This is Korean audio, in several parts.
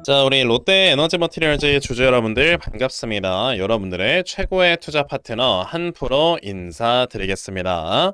자, 우리 롯데 에너지 머티리얼즈 주주 여러분들 반갑습니다. 여러분들의 최고의 투자 파트너 한프로 인사드리겠습니다.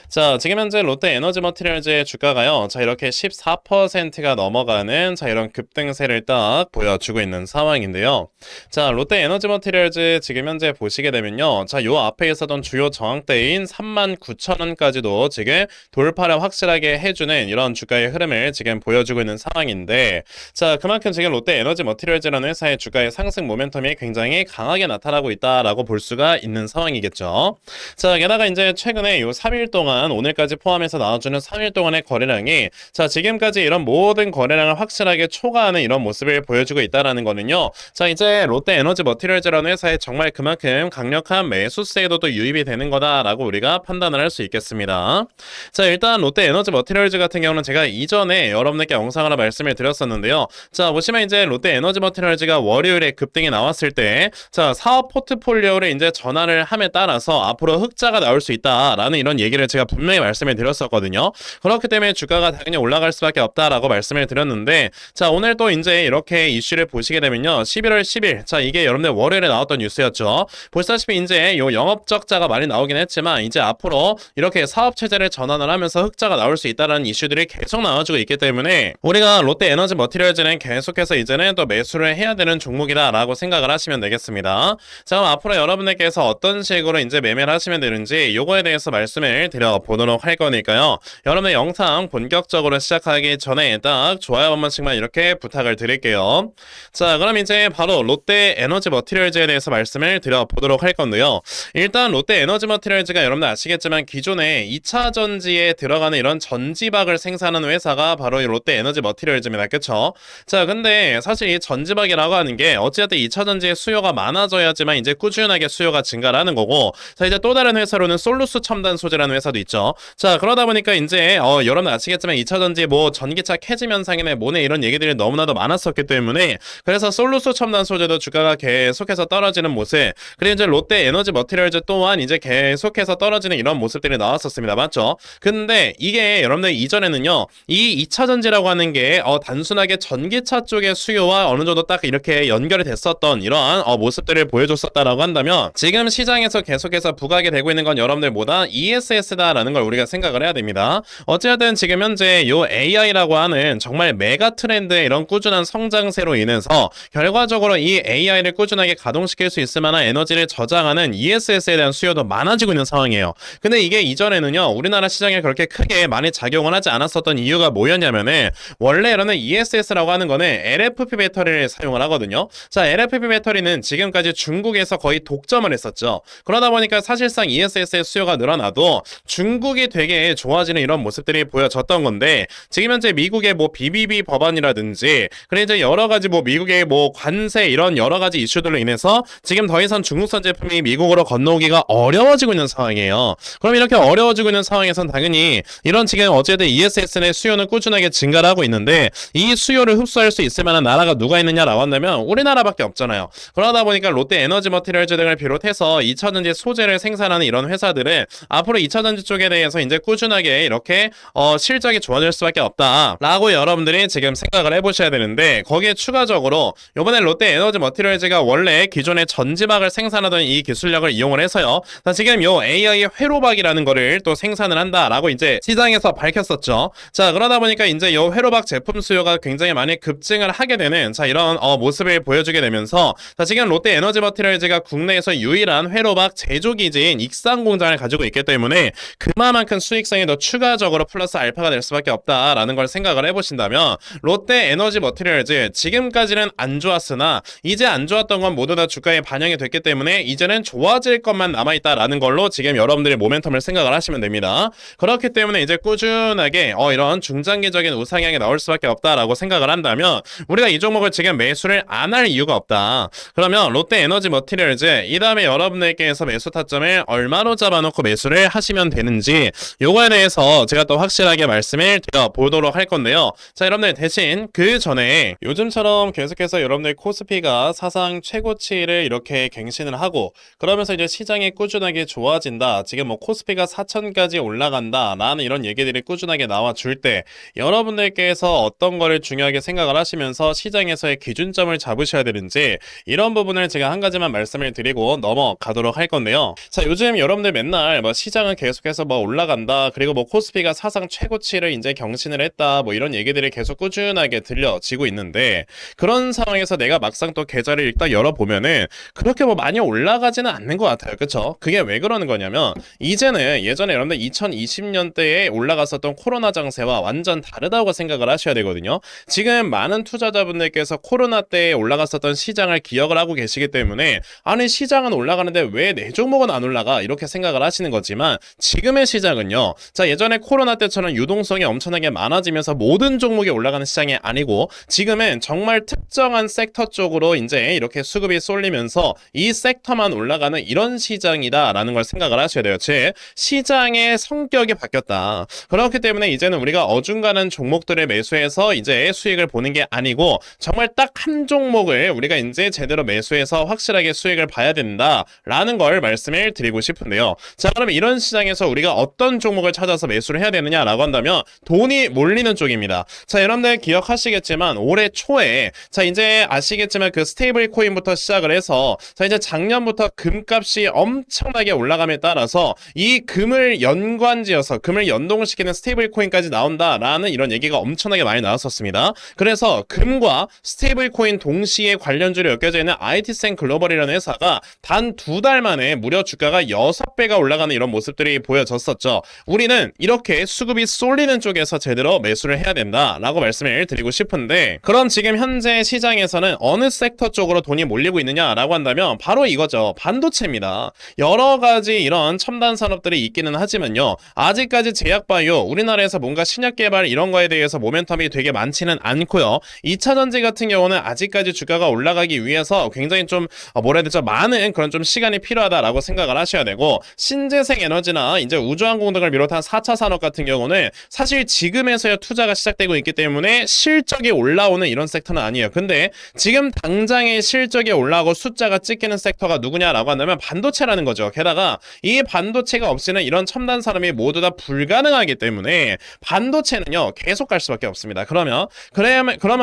자, 지금 현재 롯데 에너지 머티리얼즈의 주가가요. 자, 이렇게 14%가 넘어가는 이런 급등세를 딱 보여주고 있는 상황인데요. 자, 롯데 에너지 머티리얼즈 지금 현재 보시게 되면요. 자, 요 앞에 있었던 주요 저항대인 39,000원까지도 지금 돌파를 확실하게 해주는 이런 주가의 흐름을 지금 보여주고 있는 상황인데, 자, 그만큼 지금 롯데 에너지 머티리얼즈라는 회사의 주가의 상승 모멘텀이 굉장히 강하게 나타나고 있다라고 볼 수가 있는 상황이겠죠. 자, 게다가 이제 최근에 요 3일 동안 오늘까지 포함해서 나와주는 3일 동안의 거래량이 자, 지금까지 이런 모든 거래량을 확실하게 초과하는 이런 모습을 보여주고 있다라는 거는요. 자, 이제 롯데 에너지 머티리얼즈라는 회사에 정말 그만큼 강력한 매수세에도 또 유입이 되는 거다라고 우리가 판단을 할 수 있겠습니다. 자, 일단 롯데 에너지 머티리얼즈 같은 경우는 제가 이전에 여러분들께 영상 하나 말씀을 드렸었는데요. 자, 보시면 이제 롯데 에너지 머티리얼즈가 월요일에 급등이 나왔을 때 자, 사업 포트폴리오를 이제 전환을 함에 따라서 앞으로 흑자가 나올 수 있다라는 이런 얘기를 제가 분명히 말씀을 드렸었거든요. 그렇기 때문에 주가가 당연히 올라갈 수밖에 없다라고 말씀을 드렸는데, 자, 오늘 또 이제 이렇게 이슈를 보시게 되면요. 11월 10일. 자, 이게 여러분들 월요일에 나왔던 뉴스였죠. 보시다시피 이제 요 영업 적자가 많이 나오긴 했지만 이제 앞으로 이렇게 사업 체제를 전환을 하면서 흑자가 나올 수 있다라는 이슈들이 계속 나와주고 있기 때문에 우리가 롯데 에너지 머티리얼즈는 계속해서 이제는 또 매수를 해야 되는 종목이다라고 생각을 하시면 되겠습니다. 자, 그럼 앞으로 여러분들께서 어떤 식으로 이제 매매를 하시면 되는지 요거에 대해서 말씀을 드려보도록 할 거니까요. 여러분의 영상 본격적으로 시작하기 전에 딱 좋아요 한 번씩만 이렇게 부탁을 드릴게요. 자, 그럼 이제 바로 롯데 에너지 머티리얼즈에 대해서 말씀을 드려보도록 할 건데요. 일단 롯데 에너지 머티리얼즈가 여러분들 아시겠지만 기존에 2차 전지에 들어가는 이런 전지박을 생산하는 회사가 바로 이 롯데 에너지 머티리얼즈입니다. 그쵸? 자, 근데 사실 이 전지박이라고 하는 게 어찌됐든 2차 전지의 수요가 많아져야지만 이제 꾸준하게 수요가 증가를 하는 거고, 자, 이제 또 다른 회사로는 솔루스 첨단 소재라는 회사도 있죠. 자, 그러다 보니까 이제 여러분 아시겠지만 2차 전지 뭐 전기차 캐즘 현상이나 뭐네 이런 얘기들이 너무나도 많았었기 때문에 그래서 솔루스 첨단 소재도 주가가 계속해서 떨어지는 모습, 그리고 이제 롯데 에너지 머티리얼즈 또한 이제 계속해서 떨어지는 이런 모습들이 나왔었습니다. 맞죠? 근데 이게 여러분들 이전에는요, 이 2차 전지라고 하는 게 단순하게 전기차 쪽의 수요와 어느 정도 딱 이렇게 연결이 됐었던 이러한 모습들을 보여줬었다라고 한다면, 지금 시장에서 계속해서 부각이 되고 있는 건 여러분들 뭐다? ESS다라는 걸 우리가 생각을 해야 됩니다. 어쨌든 지금 현재 요 AI라고 하는 정말 메가 트렌드의 이런 꾸준한 성장세로 인해서 결과적으로 이 AI를 꾸준하게 가동시킬 수 있을 만한 에너지를 저장하는 ESS에 대한 수요도 많아지고 있는 상황이에요. 근데 이게 이전에는요, 우리나라 시장에 그렇게 크게 많이 작용을 하지 않았었던 이유가 뭐였냐면은, 원래 이러는 ESS라고 하는 거는 LFP 배터리를 사용을 하거든요. 자, LFP 배터리는 지금까지 중국에서 거의 독점을 했었죠. 그러다 보니까 사실상 ESS의 수요가 늘어나도 중국이 되게 좋아지는 이런 모습들이 보여졌던 건데, 지금 현재 미국의 뭐 BBB 법안이라든지 그리고 이제 여러 가지 뭐 미국의 뭐 관세 이런 여러 가지 이슈들로 인해서 지금 더 이상 중국산 제품이 미국으로 건너오기가 어려워지고 있는 상황이에요. 그럼 이렇게 어려워지고 있는 상황에선 당연히 이런 지금 어쨌든 ESS의 수요는 꾸준하게 증가를 하고 있는데, 이 수요를 흡수할 수 있을 만한 나라가 누가 있느냐라고 한다면 우리나라밖에 없잖아요. 그러다 보니까 롯데 에너지 머티리얼즈 등을 비롯해서 2차전지 소재를 생산하는 이런 회사들은 앞으로 2차전지 쪽에 대해서 이제 꾸준하게 이렇게 실적이 좋아질 수밖에 없다라고 여러분들이 지금 생각을 해보셔야 되는데, 거기에 추가적으로 이번에 롯데 에너지 머티리얼즈가 원래 기존의 전지박을 생산하던 이 기술력을 이용을 해서요, 자, 지금 요 AI 회로박이라는 거를 또 생산을 한다라고 이제 시장에서 밝혔었죠. 자, 그러다 보니까 이제 요 회로박 제품 수요가 굉장히 많이 급증을 하게 되는 자, 이런 모습을 보여주게 되면서, 자, 지금 롯데 에너지 머티리얼즈가 국내에서 유일한 회로박 제조기지인 익산 공장을 가지고 있기 때문에 그만큼 수익성이 더 추가적으로 플러스 알파가 될 수밖에 없다라는 걸 생각을 해보신다면, 롯데 에너지 머티리얼즈 지금까지는 안 좋았으나 이제 안 좋았던 건 모두 다 주가에 반영이 됐기 때문에 이제는 좋아질 것만 남아있다라는 걸로 지금 여러분들의 모멘텀을 생각을 하시면 됩니다. 그렇기 때문에 이제 꾸준하게 이런 중장기적인 우상향이 나올 수밖에 없다라고 생각을 한다면 우리가 이 종목을 지금 매수를 안 할 이유가 없다. 그러면 롯데 에너지 머티리얼즈 이 다음에 여러분들께서 매수 타점을 얼마로 잡아놓고 매수를 하시 하시면 되는지 요거에 대해서 제가 또 확실하게 말씀을 드려보도록 할 건데요. 자, 여러분들 대신 그 전에 요즘처럼 계속해서 여러분들 코스피가 사상 최고치를 이렇게 갱신을 하고 그러면서 이제 시장이 꾸준하게 좋아진다. 지금 뭐 코스피가 4천까지 올라간다 라는 이런 얘기들이 꾸준하게 나와 줄 때 여러분들께서 어떤 거를 중요하게 생각을 하시면서 시장에서의 기준점을 잡으셔야 되는지 이런 부분을 제가 한 가지만 말씀을 드리고 넘어가도록 할 건데요. 자, 요즘 여러분들 맨날 뭐 시장은 계속해서 뭐 올라간다. 그리고 뭐 코스피가 사상 최고치를 이제 경신을 했다. 뭐 이런 얘기들이 계속 꾸준하게 들려지고 있는데 그런 상황에서 내가 막상 또 계좌를 일단 열어보면은 그렇게 뭐 많이 올라가지는 않는 것 같아요. 그쵸? 그게 왜 그러는 거냐면 이제는 예전에 여러분들 2020년대에 올라갔었던 코로나 장세와 완전 다르다고 생각을 하셔야 되거든요. 지금 많은 투자자분들께서 코로나 때에 올라갔었던 시장을 기억을 하고 계시기 때문에 아니 시장은 올라가는데 왜 내 종목은 안 올라가 이렇게 생각을 하시는 거지만 지금의 시장은요. 자, 예전에 코로나 때처럼 유동성이 엄청나게 많아지면서 모든 종목이 올라가는 시장이 아니고 지금은 정말 특정한 섹터 쪽으로 이제 이렇게 수급이 쏠리면서 이 섹터만 올라가는 이런 시장이다라는 걸 생각을 하셔야 돼요. 즉 시장의 성격이 바뀌었다. 그렇기 때문에 이제는 우리가 어중간한 종목들을 매수해서 이제 수익을 보는 게 아니고 정말 딱 한 종목을 우리가 이제 제대로 매수해서 확실하게 수익을 봐야 된다라는 걸 말씀을 드리고 싶은데요. 자, 그러면 이런 시장에서 우리가 어떤 종목을 찾아서 매수를 해야 되느냐라고 한다면 돈이 몰리는 쪽입니다. 자, 여러분들 기억하시겠지만 올해 초에 자 이제 아시겠지만 그 스테이블 코인부터 시작을 해서 자 이제 작년부터 금값이 엄청나게 올라감에 따라서 이 금을 연관지어서 금을 연동시키는 스테이블 코인까지 나온다라는 이런 얘기가 엄청나게 많이 나왔었습니다. 그래서 금과 스테이블 코인 동시에 관련주로 엮여져 있는 IT센 글로벌이라는 회사가 단 2달 만에 무려 주가가 6배가 올라가는 이런 모습들이 보여졌었죠. 우리는 이렇게 수급이 쏠리는 쪽에서 제대로 매수를 해야 된다라고 말씀을 드리고 싶은데 그럼 지금 현재 시장에서는 어느 섹터 쪽으로 돈이 몰리고 있느냐라고 한다면 바로 이거죠. 반도체입니다. 여러 가지 이런 첨단 산업들이 있기는 하지만요. 아직까지 제약바이오 우리나라에서 뭔가 신약 개발 이런 거에 대해서 모멘텀이 되게 많지는 않고요. 2차전지 같은 경우는 아직까지 주가가 올라가기 위해서 굉장히 좀 뭐라 해야 되죠? 많은 그런 좀 시간이 필요하다라고 생각을 하셔야 되고 신재생 에너지나 이제 우주항공 등을 비롯한 4차 산업 같은 경우는 사실 지금에서야 투자가 시작되고 있기 때문에 실적이 올라오는 이런 섹터는 아니에요. 근데 지금 당장의 실적이 올라오고 숫자가 찍히는 섹터가 누구냐라고 한다면 반도체라는 거죠. 게다가 이 반도체가 없이는 이런 첨단 산업이 모두 다 불가능하기 때문에 반도체는요 계속 갈 수밖에 없습니다. 그러면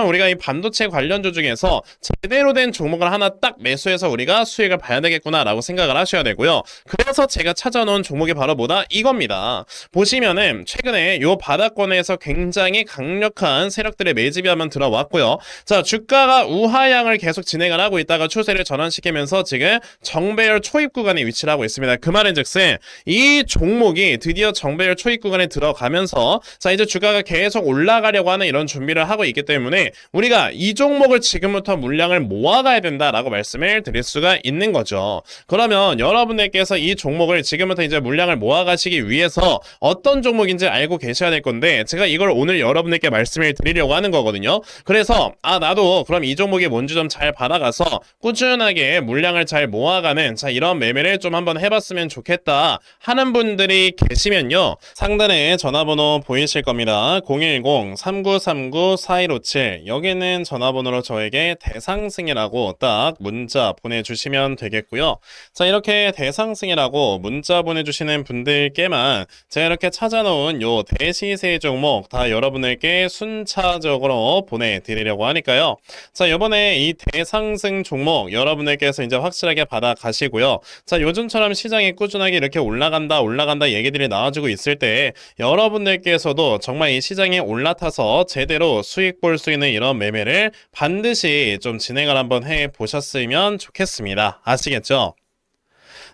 우리가 이 반도체 관련주 중에서 제대로 된 종목을 하나 딱 매수해서 우리가 수익을 봐야 되겠구나라고 생각을 하셔야 되고요. 그래서 제가 찾아놓은 종목이 바로 뭐다? 이겁니다. 보시면은 최근에 요 바닥권에서 굉장히 강력한 세력들의 매집이 한번 들어왔고요. 자, 주가가 우하향을 계속 진행을 하고 있다가 추세를 전환시키면서 지금 정배열 초입 구간에 위치를 하고 있습니다. 그 말인즉슨 이 종목이 드디어 정배열 초입 구간에 들어가면서 자 이제 주가가 계속 올라가려고 하는 이런 준비를 하고 있기 때문에 우리가 이 종목을 지금부터 물량을 모아가야 된다라고 말씀을 드릴 수가 있는 거죠. 그러면 여러분들께서 이 종목을 지금부터 이제 물량을 모아가시기 위해서 어떤 종목인지 알고 계셔야 될 건데 제가 이걸 오늘 여러분들께 말씀을 드리려고 하는 거거든요. 그래서 나도 그럼 이 종목이 뭔지 좀 잘 받아가서 꾸준하게 물량을 잘 모아가는 자 이런 매매를 좀 한번 해봤으면 좋겠다 하는 분들이 계시면요. 상단에 전화번호 보이실 겁니다. 010-3939-4157 여기는 전화번호로 저에게 대상승이라고 딱 문자 보내주시면 되겠고요. 자 이렇게 대상승이라고 문자 보내주시는 분들께만 제가 이렇게 찾아놓은 요 대시세 종목 다 여러분들께 순차적으로 보내드리려고 하니까요. 자 요번에 이 대상승 종목 여러분들께서 이제 확실하게 받아가시고요. 자 요즘처럼 시장이 꾸준하게 이렇게 올라간다 얘기들이 나와주고 있을 때 여러분들께서도 정말 이 시장에 올라타서 제대로 수익 볼 수 있는 이런 매매를 반드시 좀 진행을 한번 해보셨으면 좋겠습니다. 아시겠죠?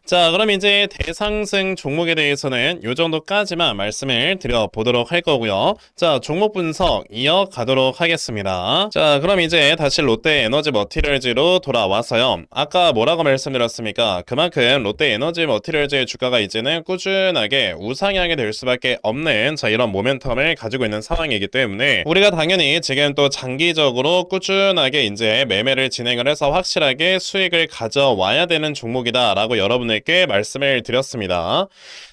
자 그럼 이제 대상승 종목에 대해서는 이 정도까지만 말씀을 드려보도록 할 거고요. 자 종목 분석 이어가도록 하겠습니다. 자 그럼 이제 다시 롯데에너지 머티리얼즈로 돌아와서요. 아까 뭐라고 말씀드렸습니까? 그만큼 롯데에너지 머티리얼즈의 주가가 이제는 꾸준하게 우상향이 될 수밖에 없는 자 이런 모멘텀을 가지고 있는 상황이기 때문에 우리가 당연히 지금 또 장기적으로 꾸준하게 이제 매매를 진행을 해서 확실하게 수익을 가져와야 되는 종목이다 라고 여러분들 여러분들께 말씀을 드렸습니다.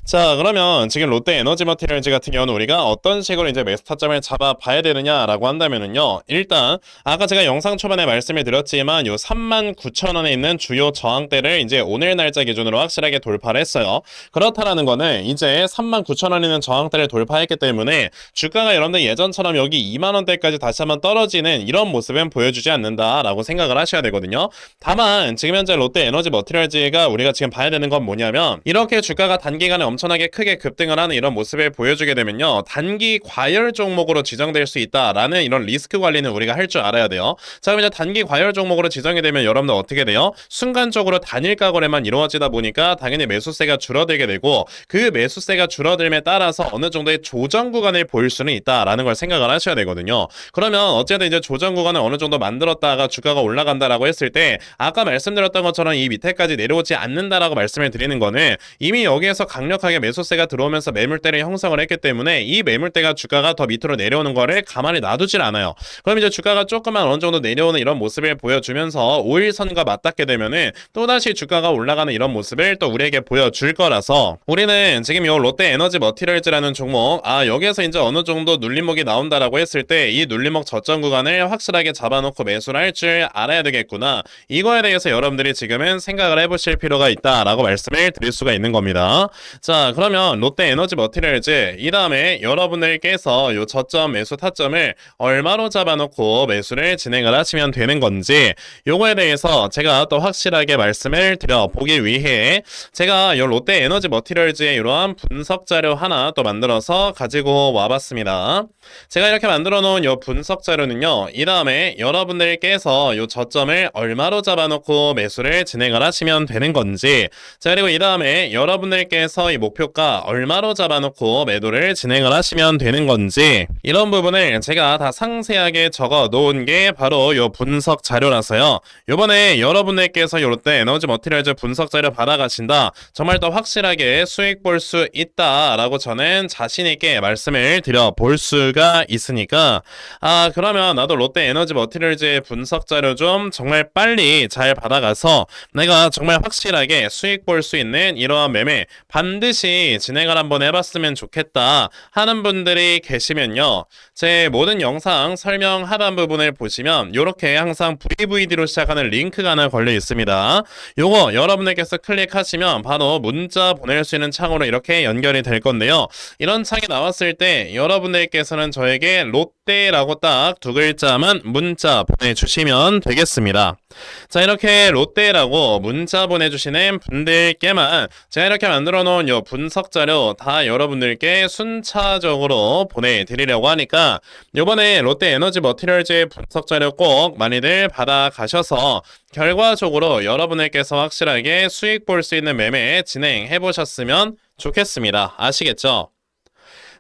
자, 그러면 지금 롯데 에너지 머티리얼즈 같은 경우는 우리가 어떤 식으로 이제 매수 타점을 잡아봐야 되느냐라고 한다면은요. 일단 아까 제가 영상 초반에 말씀을 드렸지만 요 39,000원에 있는 주요 저항대를 이제 오늘 날짜 기준으로 확실하게 돌파를 했어요. 그렇다라는 거는 이제 39,000원에 있는 저항대를 돌파했기 때문에 주가가 여러분들 예전처럼 여기 2만원대까지 다시 한번 떨어지는 이런 모습은 보여주지 않는다라고 생각을 하셔야 되거든요. 다만 지금 현재 롯데 에너지 머티리얼즈가 우리가 지금 봐야 되는 건 뭐냐면 이렇게 주가가 단기간에 엄청나게 크게 급등을 하는 이런 모습을 보여주게 되면요. 단기 과열 종목으로 지정될 수 있다라는 이런 리스크 관리는 우리가 할 줄 알아야 돼요. 자, 그럼 이제 단기 과열 종목으로 지정이 되면 여러분들 어떻게 돼요? 순간적으로 단일가 거래만 이루어지다 보니까 당연히 매수세가 줄어들게 되고 그 매수세가 줄어들m에 따라서 어느 정도의 조정 구간을 보일 수는 있다라는 걸 생각을 하셔야 되거든요. 그러면 어쨌든 이제 조정 구간을 어느 정도 만들었다가 주가가 올라간다라고 했을 때 아까 말씀드렸던 것처럼 이 밑에까지 내려오지 않는다라고 말씀을 드리는 거는 이미 여기에서 강력하게 매수세가 들어오면서 매물대를 형성을 했기 때문에 이 매물대가 주가가 더 밑으로 내려오는 거를 가만히 놔두질 않아요. 그럼 이제 주가가 조금만 어느 정도 내려오는 이런 모습을 보여주면서 5일선과 맞닿게 되면은 또다시 주가가 올라가는 이런 모습을 또 우리에게 보여줄 거라서 우리는 지금 요 롯데 에너지 머티리얼즈라는 종목 여기에서 이제 어느 정도 눌림목이 나온다라고 했을 때 이 눌림목 저점 구간을 확실하게 잡아놓고 매수를 할 줄 알아야 되겠구나. 이거에 대해서 여러분들이 지금은 생각을 해보실 필요가 있다라고 말씀을 드릴 수가 있는 겁니다. 자, 그러면 롯데 에너지 머티리얼즈 이 다음에 여러분들께서 요 저점 매수 타점을 얼마로 잡아놓고 매수를 진행을 하시면 되는 건지 요거에 대해서 제가 또 확실하게 말씀을 드려보기 위해 제가 요 롯데 에너지 머티리얼즈의 이러한 분석 자료 하나 또 만들어서 가지고 와봤습니다. 제가 이렇게 만들어 놓은 요 분석 자료는요. 이 다음에 여러분들께서 요 저점을 얼마로 잡아놓고 매수를 진행을 하시면 되는 건지 자, 그리고 이 다음에 여러분들께서 이 목표가 얼마로 잡아놓고 매도를 진행을 하시면 되는 건지 이런 부분을 제가 다 상세하게 적어 놓은 게 바로 요 분석 자료라서요. 요번에 여러분들께서 요 롯데 에너지 머티리얼즈 분석 자료 받아가신다. 정말 더 확실하게 수익 볼 수 있다라고 저는 자신있게 말씀을 드려볼 수가 있으니까 그러면 나도 롯데 에너지 머티리얼즈의 분석 자료 좀 정말 빨리 잘 받아가서 내가 정말 확실하게 수익 볼 수 있는 이러한 매매 반드시 진행을 한번 해봤으면 좋겠다 하는 분들이 계시면요. 제 모든 영상 설명 하단 부분을 보시면 이렇게 항상 VVD로 시작하는 링크가 하나 걸려 있습니다. 요거 여러분들께서 클릭하시면 바로 문자 보낼 수 있는 창으로 이렇게 연결이 될 건데요. 이런 창이 나왔을 때 여러분들께서는 저에게 롯데라고 딱 두 글자만 문자 보내주시면 되겠습니다. 자, 이렇게 롯데라고 문자 보내주시는 분들께만 제가 이렇게 만들어 놓은 요 분석 자료 다 여러분들께 순차적으로 보내드리려고 하니까 요번에 롯데 에너지 머티리얼즈의 분석 자료 꼭 많이들 받아가셔서 결과적으로 여러분들께서 확실하게 수익 볼 수 있는 매매 진행해 보셨으면 좋겠습니다. 아시겠죠?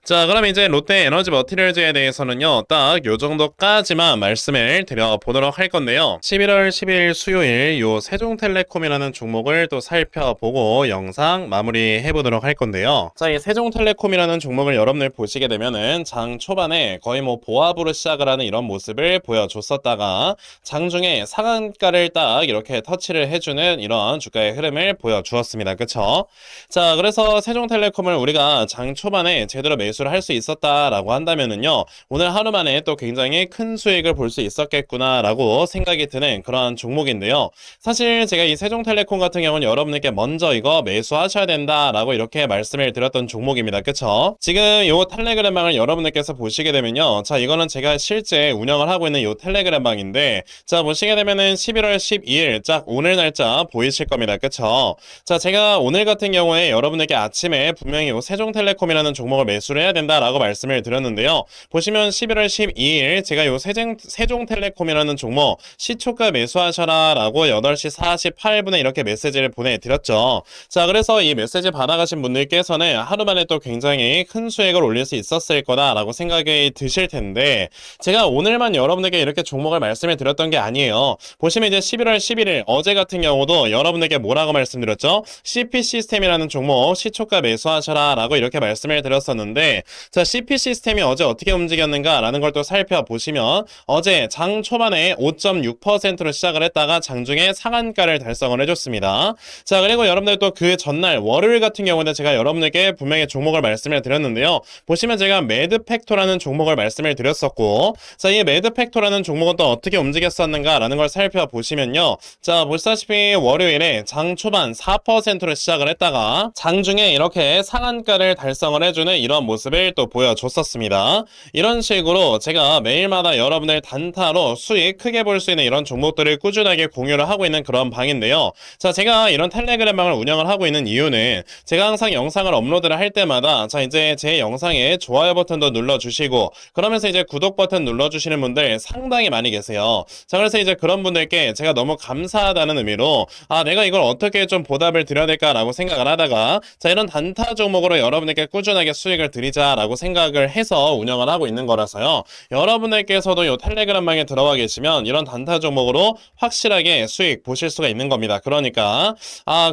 자, 그럼 이제 롯데 에너지 머티리얼즈에 대해서는요, 딱 요 정도까지만 말씀을 드려보도록 할 건데요. 11월 10일 수요일 요 세종텔레콤이라는 종목을 또 살펴보고 영상 마무리해 보도록 할 건데요. 자, 이 세종텔레콤이라는 종목을 여러분들 보시게 되면은 장 초반에 거의 뭐 보합으로 시작을 하는 이런 모습을 보여줬었다가 장중에 상한가를 딱 이렇게 터치를 해주는 이런 주가의 흐름을 보여주었습니다. 그쵸? 자, 그래서 세종텔레콤을 우리가 장 초반에 제대로 매수를 할 수 있었다라고 한다면은요, 오늘 하루 만에 또 굉장히 큰 수익을 볼 수 있었겠구나라고 생각이 드는 그러한 종목인데요. 사실 제가 이 세종텔레콤 같은 경우는 여러분들께 먼저 이거 매수하셔야 된다라고 이렇게 말씀을 드렸던 종목입니다. 그쵸? 지금 요 텔레그램 방을 여러분들께서 보시게 되면요, 자, 이거는 제가 실제 운영을 하고 있는 요 텔레그램 방인데, 자, 보시게 되면은 11월 12일 딱 오늘 날짜 보이실 겁니다. 그쵸? 자, 제가 오늘 같은 경우에 여러분들께 아침에 분명히 요 세종텔레콤이라는 종목을 매수를 해야 된다라고 말씀을 드렸는데요. 보시면 11월 12일 제가 요 세종텔레콤이라는 종목 시초가 매수하셔라 라고 8시 48분에 이렇게 메시지를 보내드렸죠. 자, 그래서 이 메시지 받아가신 분들께서는 하루 만에 또 굉장히 큰 수익을 올릴 수 있었을 거다라고 생각이 드실 텐데, 제가 오늘만 여러분에게 이렇게 종목을 말씀을 드렸던 게 아니에요. 보시면 이제 11월 11일 어제 같은 경우도 여러분에게 뭐라고 말씀드렸죠? CP 시스템이라는 종목 시초가 매수하셔라 라고 이렇게 말씀을 드렸었는데, 있는데, 자, CP 시스템이 어제 어떻게 움직였는가라는 걸 또 살펴보시면 어제 장 초반에 5.6%로 시작을 했다가 장중에 상한가를 달성을 해줬습니다. 자, 그리고 여러분들 또 그 전날 월요일 같은 경우는 제가 여러분들께 분명히 종목을 말씀을 드렸는데요. 보시면 제가 매드팩토라는 종목을 말씀을 드렸었고, 자, 이 매드팩토라는 종목은 또 어떻게 움직였었는가라는 걸 살펴보시면요. 자, 보시다시피 월요일에 장 초반 4%로 시작을 했다가 장중에 이렇게 상한가를 달성을 해주는 이런 모습을 또 보여줬었습니다. 이런 식으로 제가 매일마다 여러분들 단타로 수익 크게 볼 수 있는 이런 종목들을 꾸준하게 공유를 하고 있는 그런 방인데요. 자, 제가 이런 텔레그램 방을 운영을 하고 있는 이유는 제가 항상 영상을 업로드를 할 때마다 자, 이제 제 영상에 좋아요 버튼도 눌러주시고 그러면서 이제 구독 버튼 눌러주시는 분들 상당히 많이 계세요. 자, 그래서 이제 그런 분들께 제가 너무 감사하다는 의미로 내가 이걸 어떻게 좀 보답을 드려야 될까라고 생각을 하다가 자, 이런 단타 종목으로 여러분들께 꾸준하게 수익을 드리자라고 생각을 해서 운영을 하고 있는 거라서요. 여러분들께서도 이 텔레그램방에 들어와 계시면 이런 단타 종목으로 확실하게 수익 보실 수가 있는 겁니다. 그러니까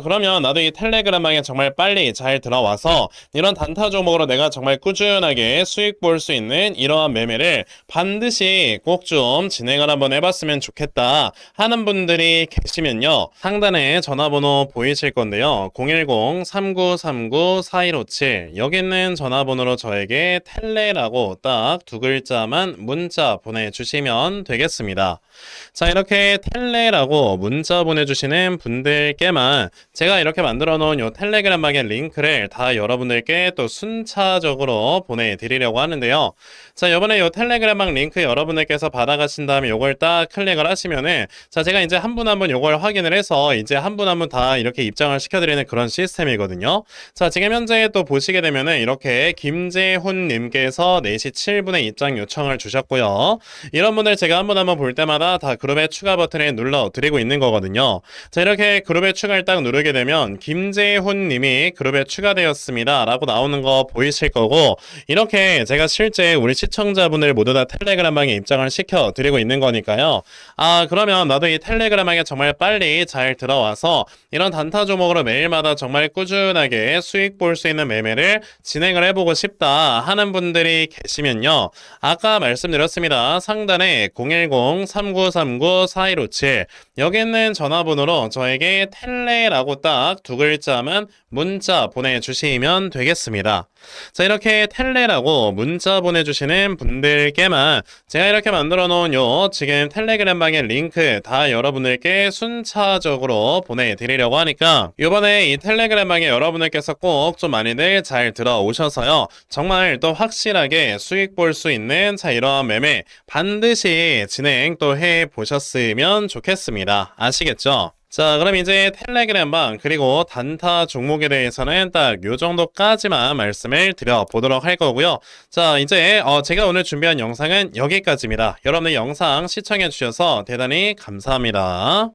그러면 나도 이 텔레그램방에 정말 빨리 잘 들어와서 이런 단타 종목으로 내가 정말 꾸준하게 수익 볼 수 있는 이러한 매매를 반드시 꼭 좀 진행을 한번 해봤으면 좋겠다 하는 분들이 계시면요. 상단에 전화번호 보이실 건데요. 010-3939-4157 여기 있는 전화번호로 저에게 텔레라고 딱 두 글자만 문자 보내주시면 되겠습니다. 자, 이렇게 텔레라고 문자 보내주시는 분들께만 제가 이렇게 만들어 놓은 요 텔레그램 방의 링크를 다 여러분들께 또 순차적으로 보내드리려고 하는데요. 자, 이번에 요 텔레그램 방 링크 여러분들께서 받아가신 다음에 요걸 딱 클릭을 하시면은 자, 제가 이제 한 분 한 분 요걸 확인을 해서 이제 한 분 한 분 다 이렇게 입장을 시켜드리는 그런 시스템이거든요. 자, 지금 현재 또 보시게 되면은 이렇게 김재훈 님께서 4시 7분에 입장 요청을 주셨고요. 이런 분들 제가 한 분 한 분 볼 때마다 다 그룹에 추가 버튼을 눌러 드리고 있는 거거든요. 자, 이렇게 그룹에 추가를 딱 누르게 되면 김재훈 님이 그룹에 추가되었습니다 라고 나오는 거 보이실 거고, 이렇게 제가 실제 우리 시청자분들 모두 다 텔레그램 방에 입장을 시켜 드리고 있는 거니까요. 그러면 나도 이 텔레그램 방에 정말 빨리 잘 들어와서 이런 단타 종목으로 매일마다 정말 꾸준하게 수익 볼 수 있는 매매를 진행을 해보고 싶다 하는 분들이 계시면요. 아까 말씀드렸습니다. 상단에 010-3939-4157 여기 있는 전화번호로 저에게 텔레라고 딱 두 글자만 문자 보내주시면 되겠습니다. 자, 이렇게 텔레라고 문자 보내주시는 분들께만 제가 이렇게 만들어 놓은 요 지금 텔레그램 방의 링크 다 여러분들께 순차적으로 보내드리려고 하니까 이번에 이 텔레그램 방에 여러분들께서 꼭 좀 많이들 잘 들어오셔서요. 정말 또 확실하게 수익 볼 수 있는 자, 이러한 매매 반드시 진행 또 해보셨으면 좋겠습니다. 아시겠죠? 자, 그럼 이제 텔레그램 방 그리고 단타 종목에 대해서는 딱 요 정도까지만 말씀을 드려보도록 할 거고요. 자, 이제 제가 오늘 준비한 영상은 여기까지입니다. 여러분들 영상 시청해 주셔서 대단히 감사합니다.